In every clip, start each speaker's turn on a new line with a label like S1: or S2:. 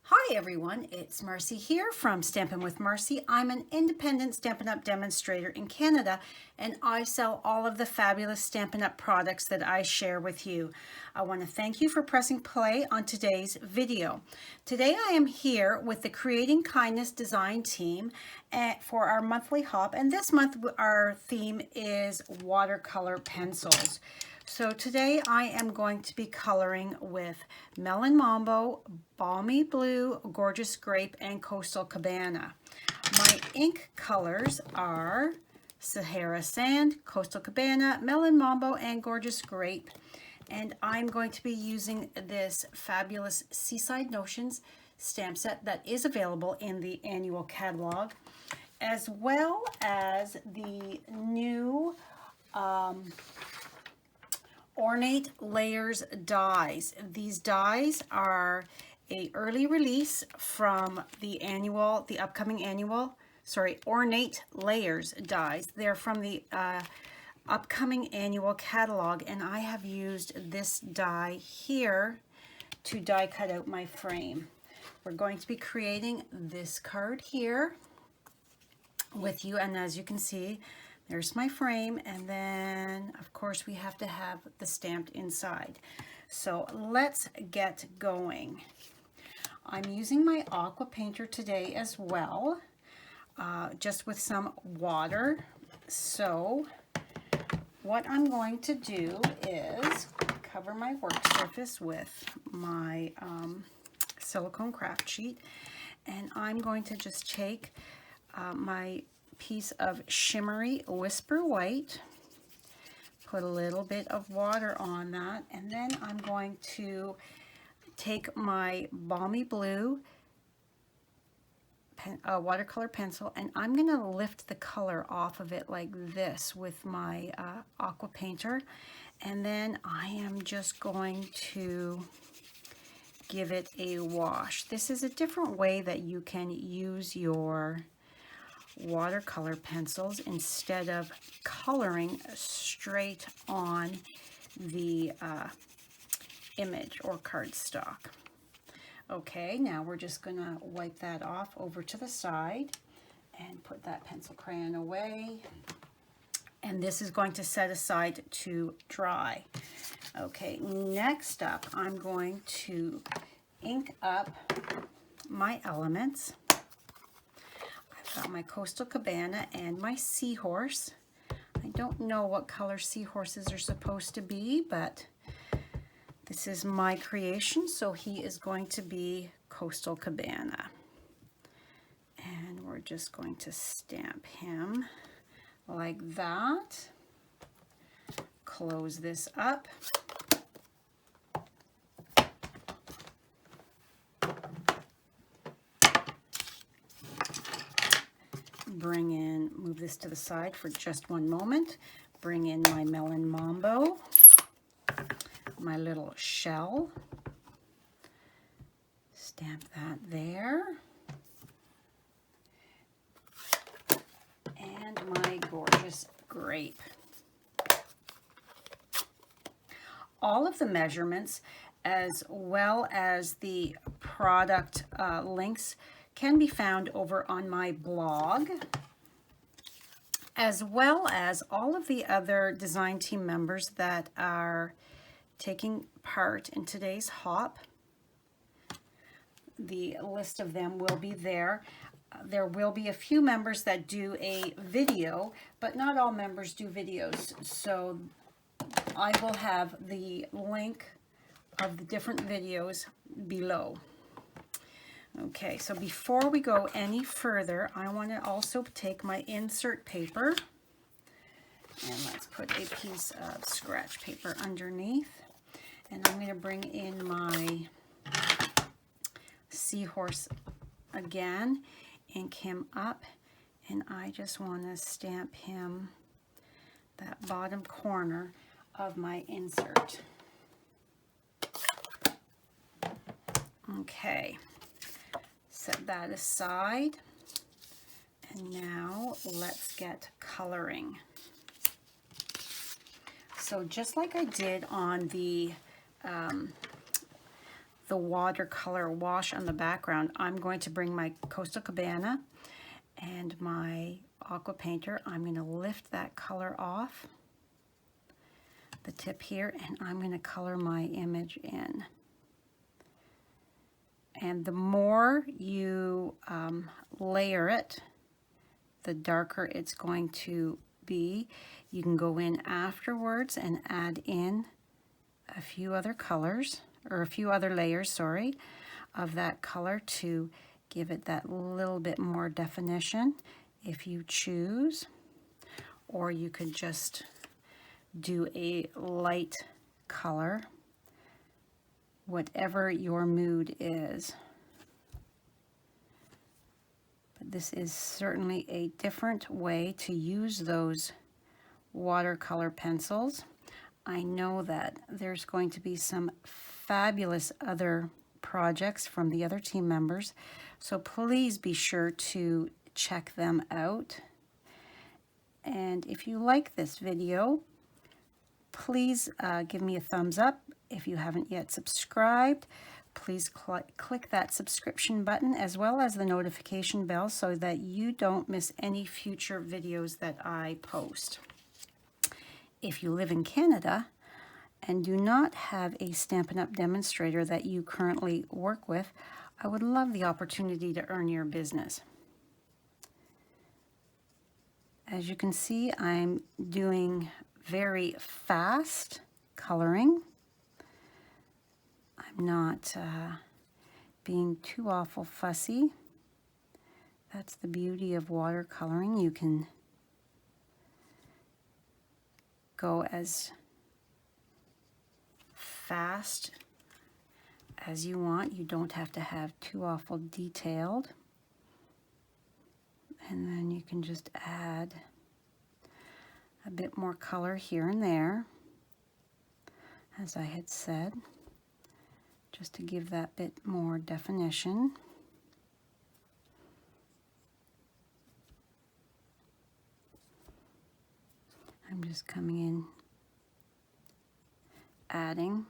S1: Hi everyone, it's Marcy here from Stampin' with Marcy. I'm an independent Stampin' Up! Demonstrator in Canada, and I sell all of the fabulous Stampin' Up! Products that I share with you. I want to thank you for pressing play on today's video. Today I am here with the Creating Kindness design team for our monthly hop, and this month our theme is watercolor pencils. So today I am going to be coloring with Melon Mambo, Balmy Blue, Gorgeous Grape, and Coastal Cabana. My ink colors are Sahara Sand, Coastal Cabana, Melon Mambo, and Gorgeous Grape. And I'm going to be using this fabulous Seaside Notions stamp set that is available in the annual catalog, as well as the new Ornate Layers dies. These dies are a early release from the upcoming annual, Ornate Layers dies. They're from the upcoming annual catalog, and I have used this die here to die cut out my frame. We're going to be creating this card here with you, and as you can see, there's my frame, and then of course we have to have the stamped inside. So let's get going. I'm using my aqua painter today as well, just with some water. So what I'm going to do is cover my work surface with my silicone craft sheet, and I'm going to just take my piece of shimmery Whisper White, put a little bit of water on that, and then I'm going to take my Balmy Blue watercolor pencil, and I'm going to lift the color off of it like this with my aqua painter, and then I am just going to give it a wash. This is a different way that you can use your watercolor pencils instead of coloring straight on the image or cardstock. Okay, now we're just gonna wipe that off over to the side and put that pencil crayon away, and this is going to set aside to dry. Okay, next up I'm going to ink up my elements. Got my Coastal Cabana and my Seahorse. I don't know what color seahorses are supposed to be, but this is my creation, so he is going to be Coastal Cabana. And we're just going to stamp him like that. Close this up. Move this to the side for just one moment. Bring in my Melon Mambo, my little shell. Stamp that there. And my Gorgeous Grape. All of the measurements, as well as the product links, can be found over on my blog, as well as all of the other design team members that are taking part in today's hop. The list of them will be there. There will be a few members that do a video, but not all members do videos, so I will have the link of the different videos below. Okay, so before we go any further, I want to also take my insert paper, and let's put a piece of scratch paper underneath, and I'm going to bring in my Seahorse again, ink him up, and I just want to stamp him that bottom corner of my insert. Okay. Set that aside, and now let's get coloring. So just like I did on the the watercolor wash on the background, I'm going to bring my Coastal Cabana and my aqua painter. I'm going to lift that color off the tip here, and I'm going to color my image in. And the more you layer it, the darker it's going to be. You can go in afterwards and add in a few other colors, or a few other layers, sorry, of that color to give it that little bit more definition if you choose. Or you could just do a light color, whatever your mood is. But this is certainly a different way to use those watercolor pencils. I know that there's going to be some fabulous other projects from the other team members, so please be sure to check them out. And if you like this video, please give me a thumbs up. If you haven't yet subscribed, please click that subscription button as well as the notification bell so that you don't miss any future videos that I post. If you live in Canada and do not have a Stampin' Up! Demonstrator that you currently work with, I would love the opportunity to earn your business. As you can see, I'm doing very fast coloring. I'm not being too awful fussy. That's the beauty of watercoloring. You can go as fast as you want. You don't have to have too awful detailed. And then you can just add a bit more color here and there, as I had said, just to give that bit more definition. I'm just coming in, adding.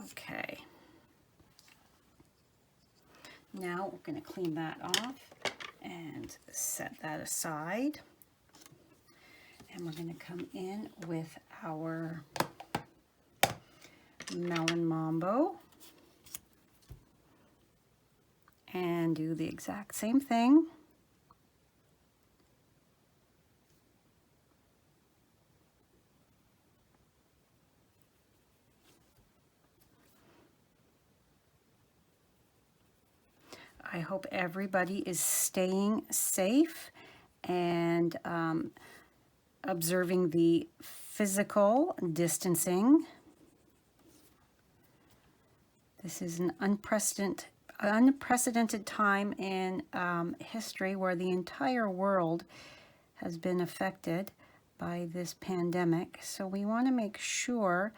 S1: Okay. Now we're going to clean that off and set that aside. And we're going to come in with our Melon Mambo and do the exact same thing. I hope everybody is staying safe and observing the physical distancing. This is an unprecedented time in history where the entire world has been affected by this pandemic. So we want to make sure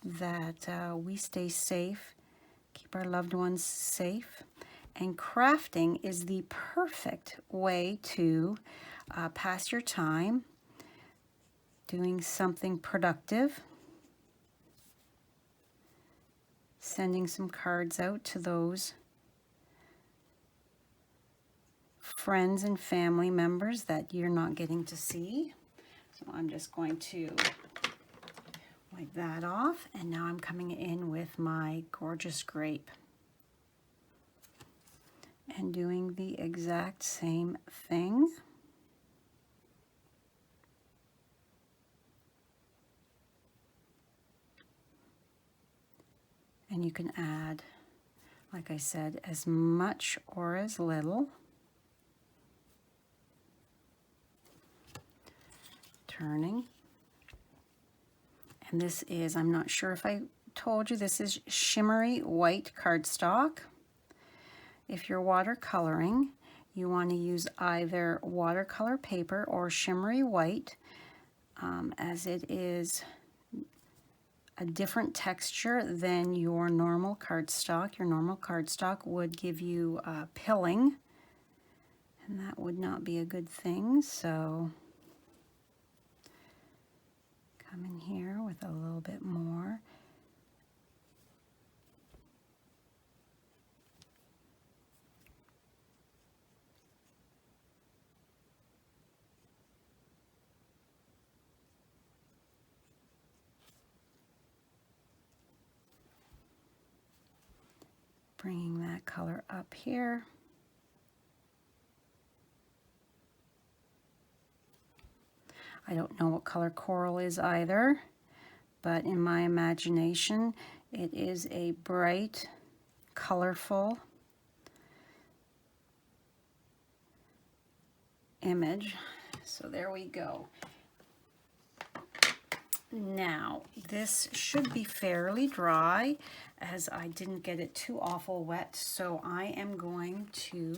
S1: that we stay safe, keep our loved ones safe. And crafting is the perfect way to pass your time doing something productive, sending some cards out to those friends and family members that you're not getting to see. So I'm just going to wipe that off, and now I'm coming in with my gorgeous grape and doing the exact same thing. And you can add, like I said, as much or as little. Turning. And this is, I'm not sure if I told you, this is shimmery white cardstock. If you're watercoloring, you want to use either watercolor paper or shimmery white, as it is a different texture than your normal cardstock. Your normal cardstock would give you pilling, and that would not be a good thing. So come in here with a little bit more. Bringing that color up here. I don't know what color coral is either, but in my imagination, it is a bright, colorful image. So there we go. Now, this should be fairly dry, as I didn't get it too awful wet, so I am going to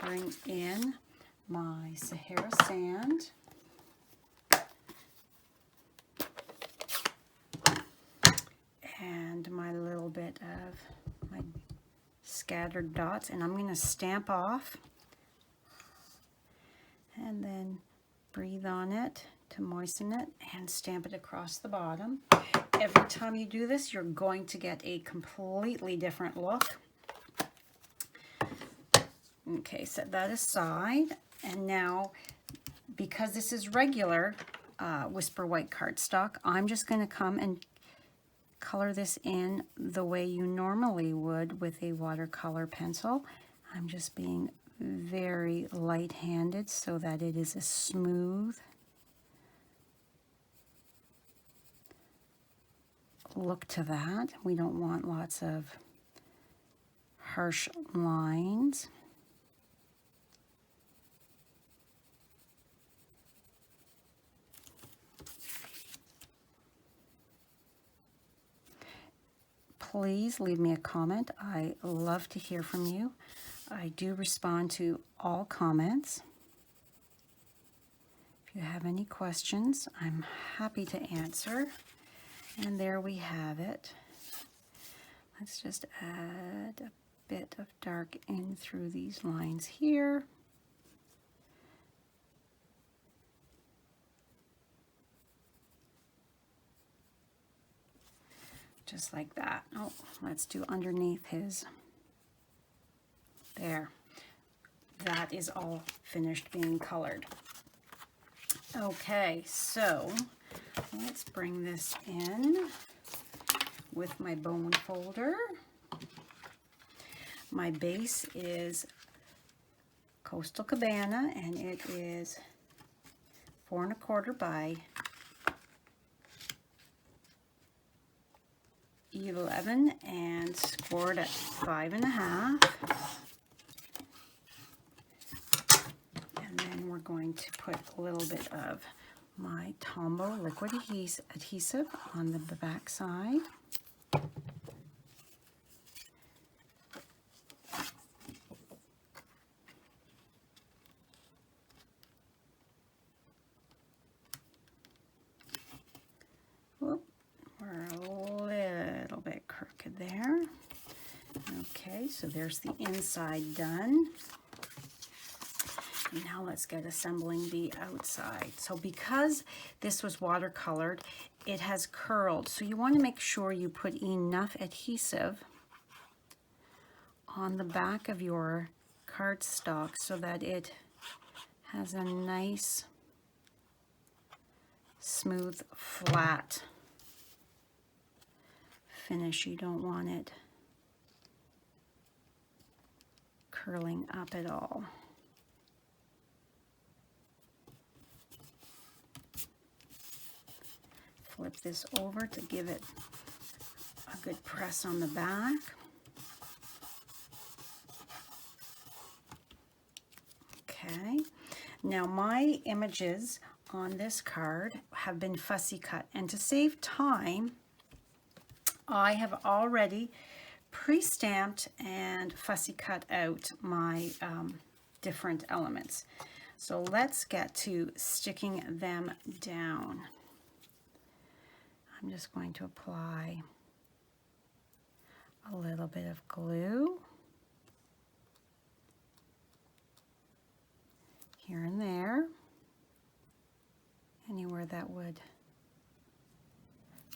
S1: bring in my Sahara sand. And my little bit of my scattered dots, and I'm going to stamp off and then breathe on it to moisten it and stamp it across the bottom. Every time you do this, you're going to get a completely different look. Okay, set that aside. And now, because this is regular Whisper White cardstock, I'm just going to come and color this in the way you normally would with a watercolor pencil. I'm just being very light-handed so that it is a smooth look to that. We don't want lots of harsh lines. Please leave me a comment. I love to hear from you. I do respond to all comments. If you have any questions, I'm happy to answer. And there we have it. Let's just add a bit of dark in through these lines here. Just like that. Oh, let's do underneath his. There. That is all finished being colored. Okay, so let's bring this in with my bone folder. My base is Coastal Cabana, and it is 4 1/4 by 11 and scored at 5 1/2. And then we're going to put a little bit of my Tombow liquid adhesive on the back side. Whoop, we're a little bit crooked there. Okay, so there's the inside done. Now let's get assembling the outside. So because this was watercolored, it has curled. So you want to make sure you put enough adhesive on the back of your cardstock so that it has a nice, smooth, flat finish. You don't want it curling up at all. Flip this over to give it a good press on the back. Okay, now my images on this card have been fussy cut, and to save time, I have already pre-stamped and fussy cut out my different elements. So let's get to sticking them down. I'm just going to apply a little bit of glue here and there, anywhere that would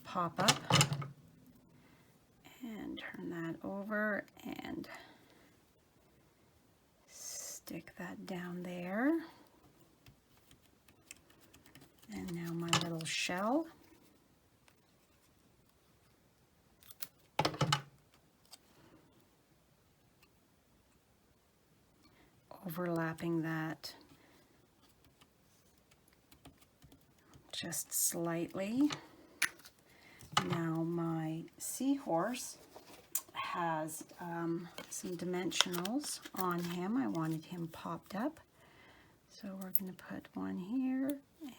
S1: pop up and turn that over and stick that down there. And now my little shell. Overlapping that just slightly. Now my seahorse has some dimensionals on him. I wanted him popped up. So we're going to put one here and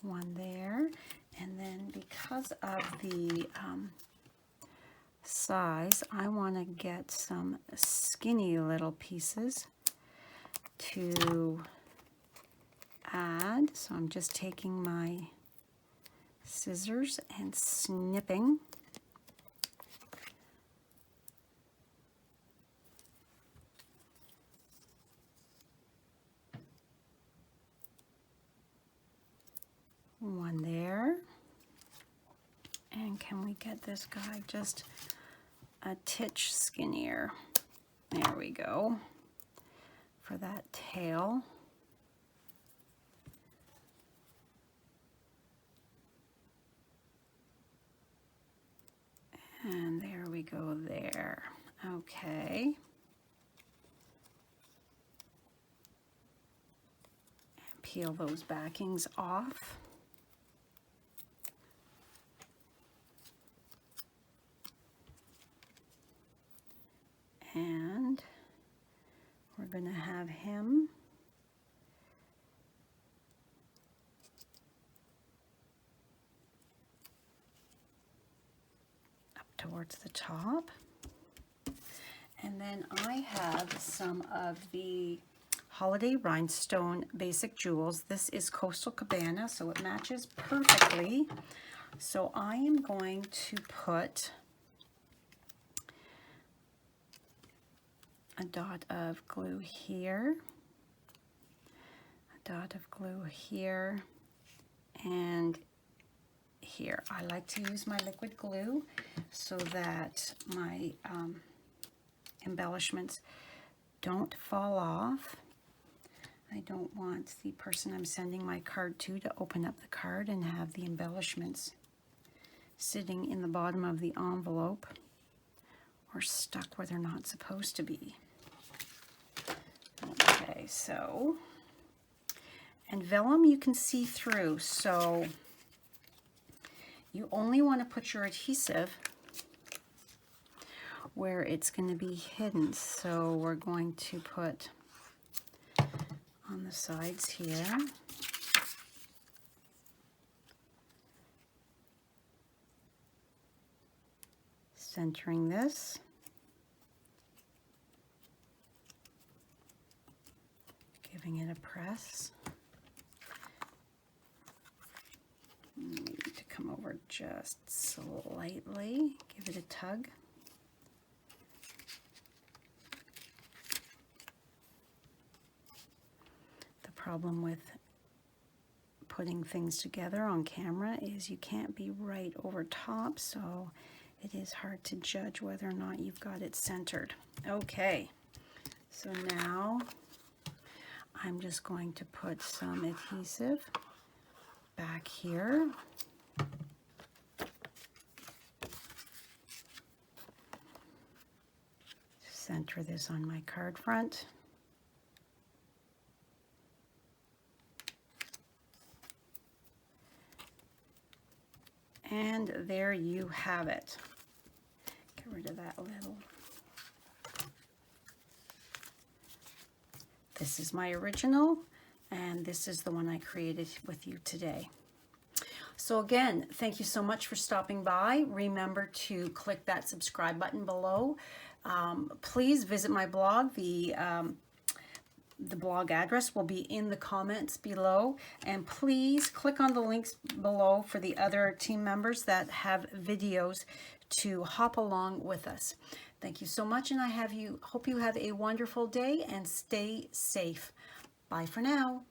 S1: one there. And then because of the size, I want to get some skinny little pieces to add. So I'm just taking my scissors and snipping. One there. And can we get this guy just a titch skinnier? There we go. For that tail. And there we go there. Okay. And peel those backings off. And we're going to have him up towards the top. And then I have some of the Holiday Rhinestone Basic Jewels. This is Coastal Cabana, so it matches perfectly. So I am going to put a dot of glue here, a dot of glue here, and here. I like to use my liquid glue so that my embellishments don't fall off. I don't want the person I'm sending my card to open up the card and have the embellishments sitting in the bottom of the envelope or stuck where they're not supposed to be. Okay, so, and vellum you can see through, so you only want to put your adhesive where it's going to be hidden. So we're going to put on the sides here. Centering this. Giving it a press. Need to come over just slightly. Give it a tug. The problem with putting things together on camera is you can't be right over top, so it is hard to judge whether or not you've got it centered. Okay, so now I'm just going to put some adhesive back here. Center this on my card front. And there you have it. Get rid of that little. This is my original, and this is the one I created with you today. So again, thank you so much for stopping by. Remember to click that subscribe button below. Please visit my blog. The blog address will be in the comments below, and please click on the links below for the other team members that have videos to hop along with us. Thank you so much, and hope you have a wonderful day and stay safe. Bye for now.